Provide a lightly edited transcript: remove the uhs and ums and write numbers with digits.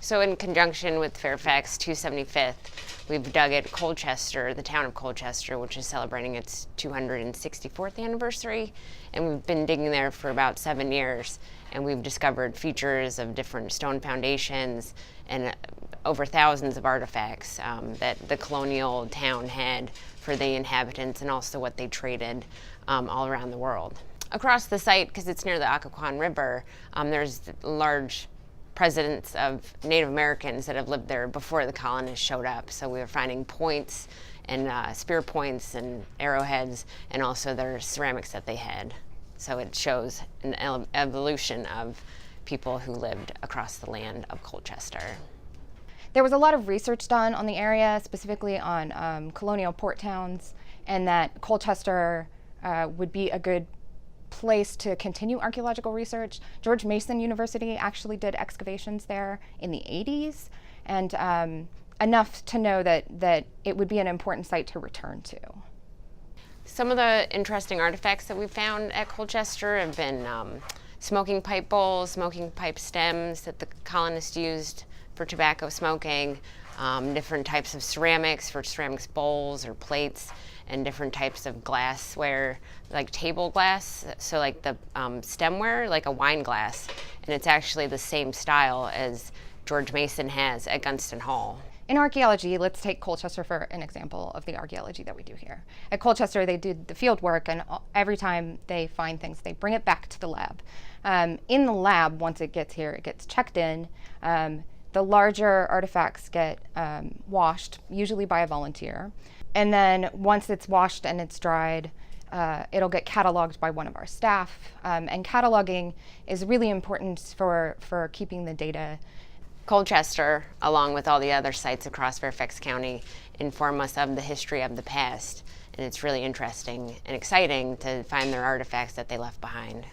So in conjunction with Fairfax 275th, we've dug at Colchester, the town of Colchester, which is celebrating its 264th anniversary. And we've been digging there for about 7 years. And we've discovered features of different stone foundations and over thousands of artifacts that the colonial town had for the inhabitants, and also what they traded all around the world. Across the site, because it's near the Occoquan River, there's large presence of Native Americans that have lived there before the colonists showed up. So we were finding points and spear points and arrowheads, and also their ceramics that they had. So it shows an evolution of people who lived across the land of Colchester. There was a lot of research done on the area, specifically on colonial port towns, and that Colchester would be a good place to continue archaeological research. George Mason University actually did excavations there in the 80s, and enough to know that it would be an important site to return to. Some of the interesting artifacts that we found at Colchester have been smoking pipe bowls, smoking pipe stems that the colonists used for tobacco smoking, different types of ceramics for ceramics bowls or plates, and different types of glassware, like table glass, so like the stemware, like a wine glass, and it's actually the same style as George Mason has at Gunston Hall. In archaeology, let's take Colchester for an example of the archaeology that we do here. At Colchester, they did the field work, and every time they find things, they bring it back to the lab. In the lab, once it gets here, it gets checked in. The larger artifacts get washed, usually by a volunteer. And then once it's washed and it's dried, it'll get cataloged by one of our staff. And cataloging is really important for keeping the data. Colchester, along with all the other sites across Fairfax County, inform us of the history of the past. And it's really interesting and exciting to find their artifacts that they left behind.